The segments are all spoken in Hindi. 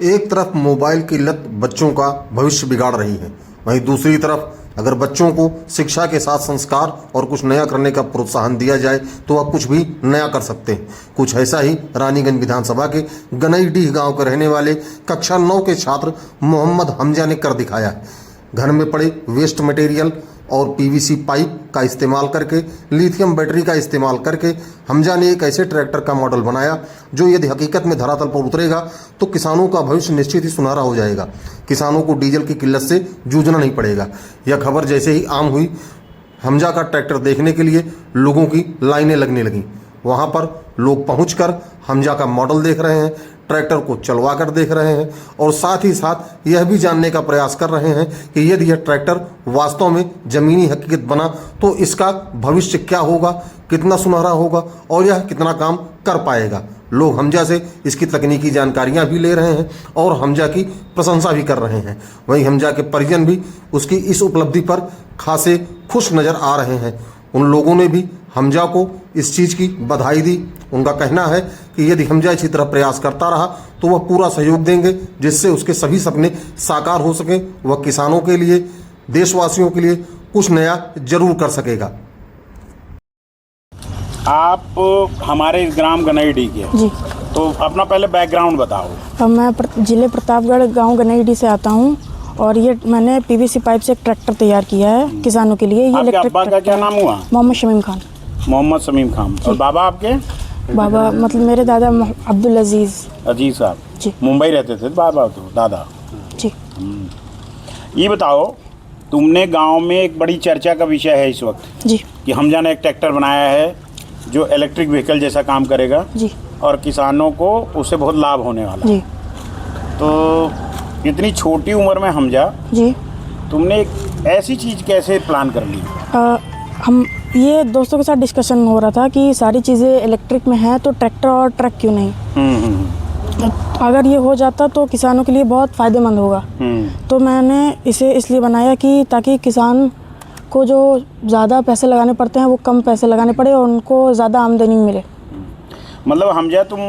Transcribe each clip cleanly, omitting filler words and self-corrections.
एक तरफ मोबाइल की लत बच्चों का भविष्य बिगाड़ रही है, वहीं दूसरी तरफ अगर बच्चों को शिक्षा के साथ संस्कार और कुछ नया करने का प्रोत्साहन दिया जाए तो वह कुछ भी नया कर सकते हैं। कुछ ऐसा ही रानीगंज विधानसभा के गनईडीह गांव के रहने वाले कक्षा 9 के छात्र मोहम्मद हमजा ने कर दिखाया है। घर में पड़े वेस्ट मटेरियल और पीवीसी पाइप का इस्तेमाल करके, लिथियम बैटरी का इस्तेमाल करके हमजा ने एक ऐसे ट्रैक्टर का मॉडल बनाया जो यदि हकीकत में धरातल पर उतरेगा तो किसानों का भविष्य निश्चित ही सुनहरा हो जाएगा। किसानों को डीजल की किल्लत से जूझना नहीं पड़ेगा। यह खबर जैसे ही आम हुई, हमजा का ट्रैक्टर देखने के लिए लोगों की लाइनें लगने लगीं। वहां पर लोग पहुंचकर हमजा का मॉडल देख रहे हैं, ट्रैक्टर को चलवा कर देख रहे हैं और साथ ही साथ यह भी जानने का प्रयास कर रहे हैं कि यदि यह ट्रैक्टर वास्तव में ज़मीनी हकीकत बना तो इसका भविष्य क्या होगा, कितना सुनहरा होगा और यह कितना काम कर पाएगा। लोग हमजा से इसकी तकनीकी जानकारियां भी ले रहे हैं और हमजा की प्रशंसा भी कर रहे हैं। वहीं हमजा के परिजन भी उसकी इस उपलब्धि पर खासे खुश नज़र आ रहे हैं। उन लोगों ने भी हमजा को इस चीज़ की बधाई दी। उनका कहना है कि यदि हमजा इसी तरह प्रयास करता रहा तो वह पूरा सहयोग देंगे जिससे उसके सभी सपने साकार हो सकें। वह किसानों के लिए, देशवासियों के लिए कुछ नया जरूर कर सकेगा। आप हमारे ग्राम गनईडीह के जी, तो अपना पहले बैकग्राउंड बताओ। मैं जिले प्रतापगढ़ गांव गनईडीह से आता हूँ और ये मैंने पीवीसी पाइप से एक ट्रैक्टर तैयार किया है किसानों के लिए। ये आपके अब्बा का क्या नाम हुआ? मोहम्मद शमीम खान। मोहम्मद शमीम खान। और बाबा आपके? बाबा मतलब मेरे दादा अब्दुल अजीज साहब जी। मुंबई रहते थे बाबा तो दादा जी। ये बताओ, तुमने गांव में एक बड़ी चर्चा का विषय है इस वक्त जी कि हमजा ने एक ट्रैक्टर बनाया है जो इलेक्ट्रिक व्हीकल जैसा काम करेगा जी और किसानों को उससे बहुत लाभ होने वाला जी। तो इतनी छोटी उम्र में हमजा जी तुमने एक ऐसी चीज़ कैसे प्लान कर ली? हम ये दोस्तों के साथ डिस्कशन हो रहा था कि सारी चीज़ें इलेक्ट्रिक में हैं तो ट्रैक्टर और ट्रक क्यों नहीं। अगर ये हो जाता तो किसानों के लिए बहुत फ़ायदेमंद होगा। तो मैंने इसे इसलिए बनाया कि ताकि किसान को जो ज़्यादा पैसे लगाने पड़ते हैं वो कम पैसे लगाने पड़े और उनको ज़्यादा आमदनी मिले। मतलब हमजा तुम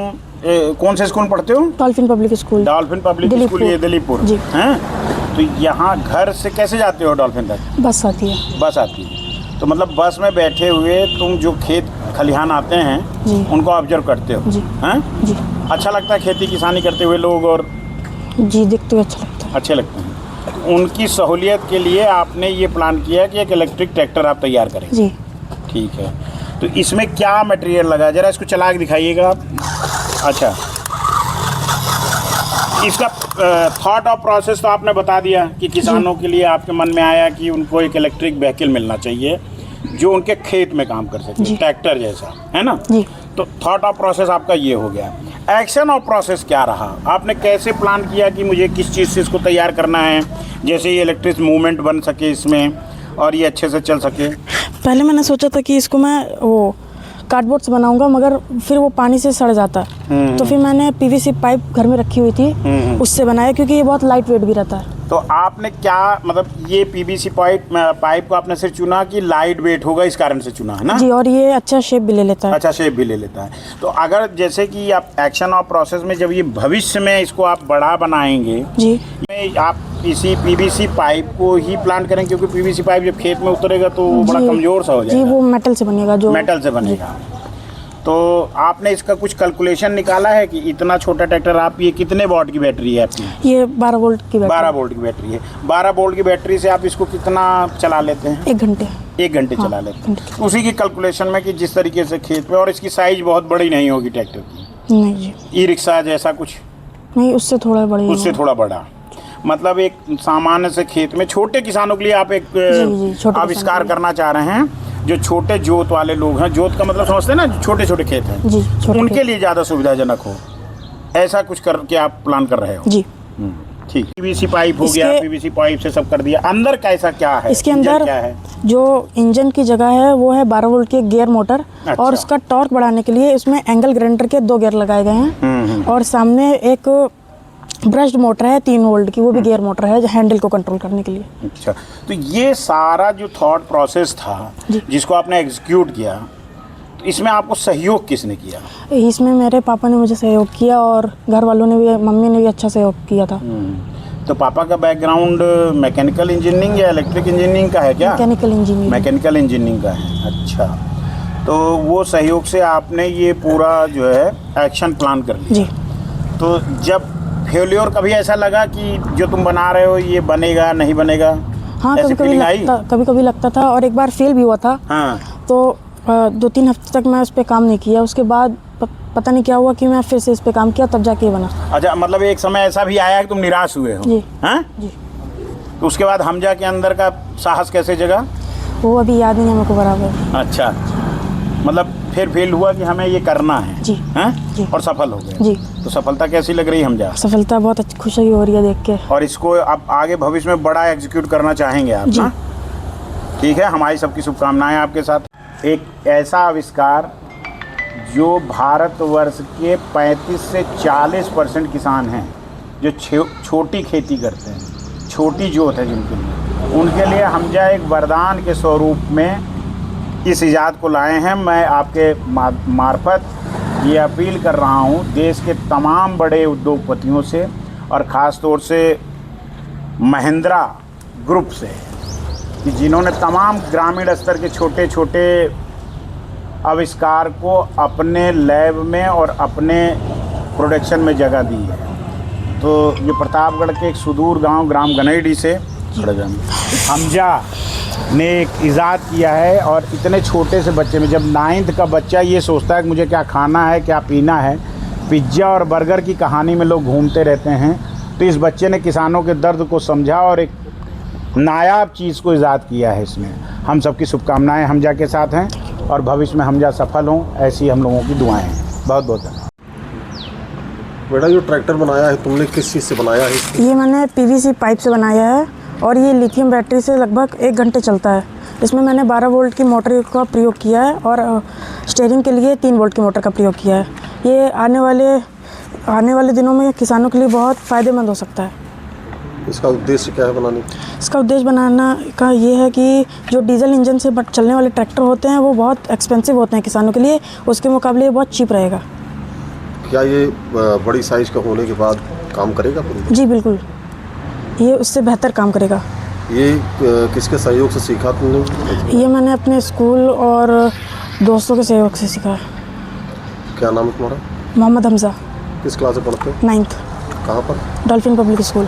कौन से स्कूल पढ़ते हो? Dolphin public school. Dolphin public school, ये दिलीपुर जी हैं। तो यहाँ घर से कैसे जाते हो डॉल्फिन तक? बस आती है। बस आती है। तो मतलब बस में बैठे हुए तुम जो खेत खलिहान आते हैं जी उनको ऑब्जर्व करते हो? जी हैं। जी। अच्छा लगता है खेती किसानी करते हुए लोग? और जी दिखते हुए अच्छा लगता है। अच्छे लगते हैं। तो उनकी सहूलियत के लिए आपने ये प्लान किया कि एक इलेक्ट्रिक ट्रैक्टर आप तैयार करें? जी ठीक है। तो इसमें क्या मटेरियल लगा, जरा इसको चला के दिखाइएगा आप। अच्छा, इसका थॉट ऑफ प्रोसेस तो आपने बता दिया कि किसानों के लिए आपके मन में आया कि उनको एक इलेक्ट्रिक व्हीकल मिलना चाहिए जो उनके खेत में काम कर सके, ट्रैक्टर जैसा, है ना जी। तो थॉट ऑफ प्रोसेस आपका ये हो गया। एक्शन ऑफ प्रोसेस क्या रहा? आपने कैसे प्लान किया कि मुझे किस चीज़ से इसको तैयार करना है जैसे ये इलेक्ट्रिक मूवमेंट बन सके इसमें और ये अच्छे से चल सके? पहले मैंने सोचा था कि इसको मैं वो कार्डबोर्ड से बनाऊंगा मगर फिर वो पानी से सड़ जाता है। तो फिर मैंने पीवीसी पाइप घर में रखी हुई थी उससे बनाया क्योंकि ये बहुत लाइट वेट भी रहता है। तो आपने क्या मतलब ये पीवीसी पाइप को आपने सिर्फ चुना कि लाइट वेट होगा इस कारण से चुना, है ना? जी, और ये अच्छा शेप भी ले लेता है। अच्छा शेप भी ले लेता है। तो अगर जैसे कि आप एक्शन ऑफ प्रोसेस में जब ये भविष्य में इसको आप बड़ा बनाएंगे जी, आप इसी पीवीसी पाइप को ही प्लान करें क्योंकि पीवीसी पाइप जब खेत में उतरेगा तो वो बड़ा कमजोर सा हो जाएगा। जी, वो मेटल से बनेगा। जो मेटल से बनेगा। तो आपने इसका कुछ कैलकुलेशन निकाला है कि इतना छोटा ट्रैक्टर आप, ये कितने वॉट की बैटरी है आपकी? ये 12 वोल्ट की बैटरी। 12 वोल्ट की बैटरी है। 12 वोल्ट की बैटरी से आप इसको कितना चला लेते हैं? 1 घंटे। 1 घंटे चला लेते हैं। उसी की कैलकुलेशन में कि जिस तरीके से खेत में, और इसकी साइज बहुत बड़ी नहीं होगी ट्रैक्टर की? नहीं जी। ई रिक्शा जैसा कुछ? नहीं, उससे थोड़ा बड़ी। उससे थोड़ा बड़ा। मतलब एक सामान्य से खेत में छोटे किसानों के लिए आप एक आविष्कार करना चाह रहे हैं। जो छोटे जोत वाले लोग हैं, जोत का मतलब समझते हैं ना, छोटे छोटे खेत हैं जी, उनके लिए ज़्यादा सुविधाजनक हो, ऐसा कुछ करके आप प्लान कर रहे हो? जी ठीक। पीवीसी पाइप हो गया, पीवीसी पाइप से सब कर दिया। अंदर कैसा क्या है? इसके अंदर क्या है? जो इंजन की जगह है वो है 12 वोल्ट की गियर मोटर। अच्छा। और उसका टॉर्क बढ़ाने के लिए इसमें एंगल ग्राइंडर के 2 गियर लगाए गए हैं। और सामने एक ब्रश्ड मोटर है 3 वोल्ट की, वो भी गियर मोटर है हैंडल को कंट्रोल करने के लिए। अच्छा, तो ये सारा जो थॉट प्रोसेस था जिसको आपने एग्जीक्यूट किया, इसमें आपको सहयोग किसने किया? इसमें मेरे पापा ने मुझे सहयोग किया और घर वालों ने भी, मम्मी ने भी अच्छा सहयोग किया था। तो पापा का बैकग्राउंड मैकेनिकल इंजीनियरिंग या इलेक्ट्रिक इंजीनियरिंग का है क्या? Mechanical engineering. मैकेनिकल इंजीनियरिंग का है, अच्छा। तो वो सहयोग से आपने ये पूरा जो है एक्शन प्लान कर लिया। जी। तो जब फेल्योर कभी ऐसा लगा कि जो तुम बना रहे हो ये बनेगा नहीं बनेगा? हाँ, ऐसी कभी कभी लगता था और एक बार फेल भी हुआ था। हाँ। तो 2-3 हफ्ते तक मैं उस पर काम नहीं किया। उसके बाद पता नहीं क्या हुआ कि मैं फिर से इस पे काम किया, तब जाके ये बना। अच्छा, मतलब एक समय ऐसा भी आया कि तुम निराश हुए हो? जी। हाँ जी। तो उसके बाद हमजा के अंदर का साहस कैसे जगा? वो अभी याद नहीं है मेरे को बराबर। अच्छा, मतलब फिर फील हुआ कि हमें ये करना है। जी। हाँ? जी। और सफल हो गए। जी। तो सफलता कैसी लग रही है हमजा? सफलता बहुत अच्छी, खुशी हो रही है देख के। और इसको आप आगे भविष्य में बड़ा एग्जीक्यूट करना चाहेंगे आप? जी। ना? ठीक है, हमारी सबकी शुभकामनाएं आपके साथ। एक ऐसा आविष्कार जो भारतवर्ष के 35 से 40% किसान हैं जो छोटी खेती करते हैं, छोटी जोत है जिनके लिए, उनके लिए हमजा एक वरदान के स्वरूप में इस इजाद को लाए हैं। मैं आपके मार्फत ये अपील कर रहा हूँ देश के तमाम बड़े उद्योगपतियों से और ख़ास तौर से महिंद्रा ग्रुप से कि जिन्होंने तमाम ग्रामीण स्तर के छोटे छोटे आविष्कार को अपने लैब में और अपने प्रोडक्शन में जगह दी है। तो ये प्रतापगढ़ के एक सुदूर गांव ग्राम गनईडी से हमजा ने एक इजाद किया है। और इतने छोटे से बच्चे में जब 9th का बच्चा ये सोचता है कि मुझे क्या खाना है क्या पीना है, पिज्ज़ा और बर्गर की कहानी में लोग घूमते रहते हैं, तो इस बच्चे ने किसानों के दर्द को समझा और एक नायाब चीज़ को इजाद किया है इसमें। हम सबकी शुभकामनाएं हमजा के साथ हैं और भविष्य में हमजा सफल हों, ऐसी हम लोगों की दुआएं हैं। बहुत बहुत धन्यवाद। बेटा, जो ट्रैक्टर बनाया है तुमने किस चीज़ से बनाया है? ये मैंने PVC पाइप से बनाया है और ये लिथियम बैटरी से लगभग 1 घंटे चलता है। इसमें मैंने 12 वोल्ट की मोटर का प्रयोग किया है और स्टीयरिंग के लिए 3 वोल्ट की मोटर का प्रयोग किया है। ये आने वाले दिनों में किसानों के लिए बहुत फ़ायदेमंद हो सकता है। इसका उद्देश्य क्या है बनाने? इसका उद्देश्य बनाना का ये है कि जो डीजल इंजन से चलने वाले ट्रैक्टर होते हैं वो बहुत एक्सपेंसिव होते हैं किसानों के लिए, उसके मुकाबले बहुत चीप रहेगा। क्या ये बड़ी साइज़ का होने के बाद काम करेगा पूरी? जी बिल्कुल, ये उससे बेहतर काम करेगा। ये किसके सहयोग से सीखा तुमने? ये मैंने अपने स्कूल और दोस्तों के सहयोग से सीखा। क्या नाम है तुम्हारा? मोहम्मद हमजा। किस क्लास में पढ़ते हो? 9th। कहाँ पर? Dolphin public school.